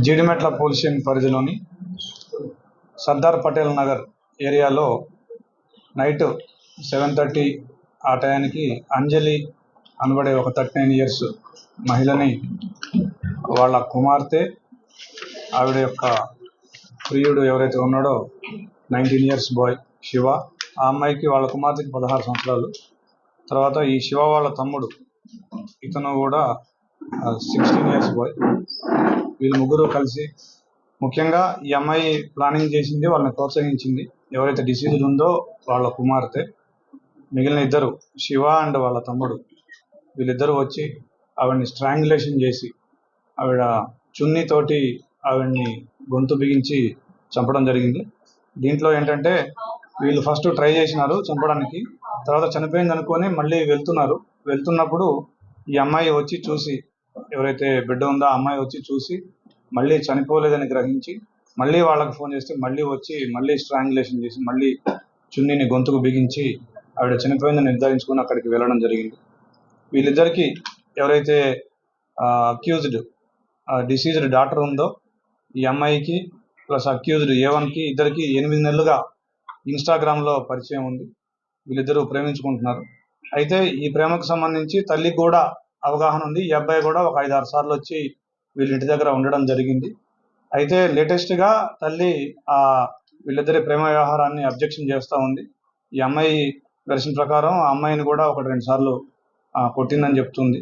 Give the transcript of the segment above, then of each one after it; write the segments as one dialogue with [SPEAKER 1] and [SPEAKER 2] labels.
[SPEAKER 1] Jeedimetla police station పరిధిలోని సర్దార్ పటేల్ నగర్ ఏరియాలో night 7:30 ఆ టయానికి అంజలి అనబడే ఒక 39 years మహిళని వాళ్ళ కుమార్తె, ఆవిడ యొక్క ప్రియుడు ఎవరైతే ఉన్నాడో 19 years బాయ్ శివ, ఆ అమ్మాయికి వాళ్ళ కుమార్తెకి 16 సంవత్సరాలు. తర్వాత ఈ శివ వాళ్ళ తమ్ముడు, ఇతను కూడా 16 years బాయ్. వీళ్ళు ముగ్గురు కలిసి, ముఖ్యంగా ఈ అమ్మాయి ప్లానింగ్ చేసింది, వాళ్ళని ప్రోత్సహించింది ఎవరైతే డిసీజ్డ్ ఉందో వాళ్ళ కుమార్తె. మిగిలిన ఇద్దరు శివ అండ్ వాళ్ళ తమ్ముడు, వీళ్ళిద్దరూ వచ్చి ఆవిడ్ని స్ట్రాంగులేషన్ చేసి ఆవిడ చున్నీతోటి ఆవిడ్ని గొంతు బిగించి చంపడం జరిగింది. దీంట్లో ఏంటంటే వీళ్ళు ఫస్ట్ ట్రై చేసినారు చంపడానికి, తర్వాత చనిపోయింది అనుకొని మళ్ళీ వెళ్తున్నప్పుడు ఈ అమ్మాయి వచ్చి చూసి, ఎవరైతే బిడ్డ ఉందో ఆ అమ్మాయి వచ్చి చూసి మళ్ళీ చనిపోలేదని గ్రహించి మళ్ళీ వాళ్ళకి ఫోన్ చేస్తే మళ్ళీ వచ్చి మళ్ళీ స్ట్రాంగులేషన్ చేసి మళ్ళీ చున్నీని గొంతుకు బిగించి ఆవిడ చనిపోయిందని నిర్ధారించుకొని అక్కడికి వెళ్ళడం జరిగింది. వీళ్ళిద్దరికీ ఎవరైతే అక్యూజ్డ్ డిసీజ్డ్ డాటర్ ఉందో ఈ అమ్మాయికి ప్లస్ అక్యూజ్డ్ A1కి ఇద్దరికి 8 నెలలుగా ఇన్స్టాగ్రామ్లో పరిచయం ఉంది. వీళ్ళిద్దరూ ప్రేమించుకుంటున్నారు. అయితే ఈ ప్రేమకు సంబంధించి తల్లికి కూడా అవగాహన ఉంది. ఈ అబ్బాయి కూడా ఒక 5-6 సార్లు వచ్చి వీళ్ళ ఇంటి దగ్గర ఉండడం జరిగింది. అయితే లేటెస్ట్గా తల్లి వీళ్ళిద్దరి ప్రేమ వ్యవహారాన్ని అబ్జెక్షన్ చేస్తూ ఉంది. ఈ అమ్మాయి వెర్షన్ ప్రకారం ఆ అమ్మాయిని కూడా 1-2 సార్లు కొట్టిందని చెప్తుంది,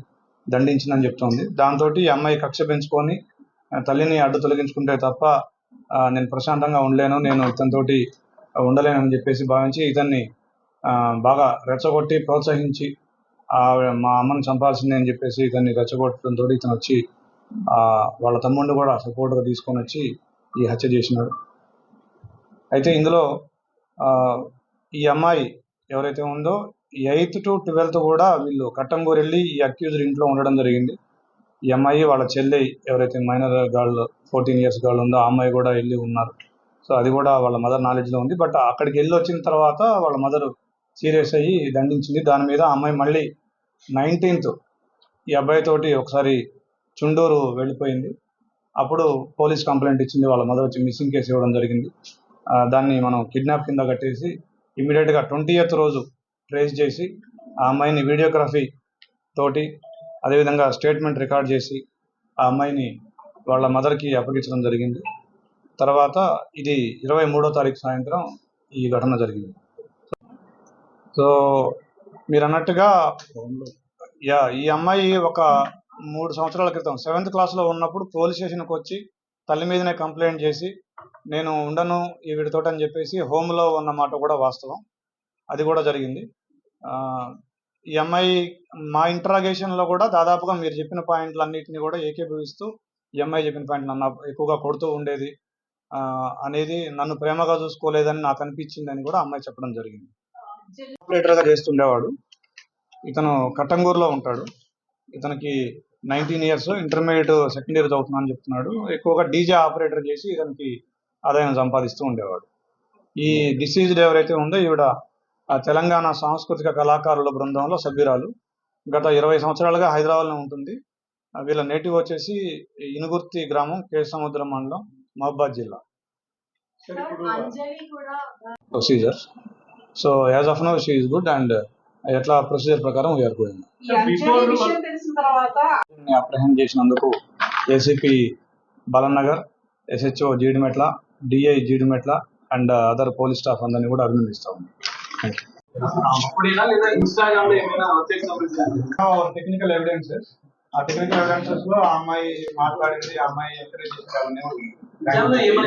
[SPEAKER 1] దండించిందని చెప్తుంది. దాంతో ఈ అమ్మాయి కక్ష పెంచుకొని తల్లిని అడ్డు తొలగించుకుంటే తప్ప నేను ప్రశాంతంగా ఉండలేను, నేను ఇతనితోటి ఉండలేనని చెప్పేసి భావించి ఇతన్ని బాగా రెచ్చగొట్టి ప్రోత్సహించి మా అమ్మని చంపాల్సిందే అని చెప్పేసి ఇతన్ని రెచ్చగొట్టడంతో ఇతను వచ్చి వాళ్ళ తమ్ముడిని కూడా సపోర్ట్గా తీసుకొని వచ్చి ఈ హత్య చేసినాడు. అయితే ఇందులో ఈ అమ్మాయి ఎవరైతే ఉందో 8th to 12th కూడా వీళ్ళు కట్టంగూరు వెళ్ళి ఈ అక్యూజ్డ్ ఇంట్లో ఉండడం జరిగింది. ఈ అమ్మాయి వాళ్ళ చెల్లి ఎవరైతే మైనర్ గర్ల్ 14 years గర్ల్ ఉందో ఆ అమ్మాయి కూడా వెళ్ళి ఉన్నారు. సో అది కూడా వాళ్ళ మదర్ నాలెడ్జ్లో ఉంది. బట్ అక్కడికి వెళ్ళి వచ్చిన తర్వాత వాళ్ళ మదర్ సీరియస్ అయ్యి దండించింది. దాని మీద అమ్మాయి మళ్ళీ 19th ఈ అబ్బాయితోటి ఒకసారి చుండూరు వెళ్ళిపోయింది. అప్పుడు పోలీస్ కంప్లైంట్ ఇచ్చింది. వాళ్ళ మదర్ వచ్చి మిస్సింగ్ కేసు ఇవ్వడం జరిగింది. దాన్ని మనం కిడ్నాప్ కింద కట్టేసి ఇమీడియట్గా 20th రోజు ట్రేస్ చేసి ఆ అమ్మాయిని వీడియోగ్రఫీ తోటి అదేవిధంగా స్టేట్మెంట్ రికార్డ్ చేసి ఆ అమ్మాయిని వాళ్ళ మదర్కి అప్పగించడం జరిగింది. తర్వాత ఇది 23వ తారీఖు సాయంత్రం ఈ ఘటన జరిగింది. సో మీరు అన్నట్టుగా ఈ అమ్మాయి ఒక 3 సంవత్సరాల క్రితం 7th క్లాస్లో ఉన్నప్పుడు పోలీస్ స్టేషన్కి వచ్చి తల్లి మీదనే కంప్లైంట్ చేసి నేను ఉండను ఈ వీడితోటి అని చెప్పేసి హోమ్లో ఉన్న మాట కూడా వాస్తవం, అది కూడా జరిగింది. ఈ అమ్మాయి మా ఇంట్రాగేషన్లో కూడా దాదాపుగా మీరు చెప్పిన పాయింట్లన్నింటినీ కూడా ఏకీభవిస్తూ ఈ అమ్మాయి చెప్పిన పాయింట్ నన్ను ఎక్కువగా కొడుతూ ఉండేది అనేది, నన్ను ప్రేమగా చూసుకోలేదని నాకు అనిపించింది అని కూడా అమ్మాయి చెప్పడం జరిగింది. ఆపరేటర్గా చేస్తుండేవాడు. ఇతను కట్టంగూరులో ఉంటాడు. ఇతనికి 19 years, ఇంటర్మీడియట్ సెకండ్ ఇయర్ చదువుతున్నాను చెప్తున్నాడు. ఎక్కువగా డీజే ఆపరేటర్ చేసి ఇతనికి ఆదాయం సంపాదిస్తూ ఉండేవాడు. ఈ డిసీజ్డ్ ఎవరైతే ఉందో ఈవిడ తెలంగాణ సాంస్కృతిక కళాకారుల బృందంలో సభ్యురాలు. గత 20 సంవత్సరాలుగా హైదరాబాద్లో ఉంటుంది. వీళ్ళ నేటివ్ వచ్చేసి ఇనుగుర్తి గ్రామం, కేసముద్రం మండలం, మహబాద్ జిల్లా. Procedure so as of now she is good and ఎట్లా ప్రొసీజర్ ప్రకారం వీఆర్ గోయింగ్. అప్రహెండ్ చేసినందుకు ACP Balanagar, SHO Jeedimetla, DI Jeedimetla and other police staff అందరినీ కూడా అభినందిస్తా ఉన్నాం. టెక్నికల్ ఎవిడెన్సెస్, ఆ టెక్నికల్ ఎవిడెన్సెస్ లో ఆ అమ్మాయి మాట్లాడింది, ఆ అమ్మాయి ఎంకరేజ్ చేసింది అవన్నీ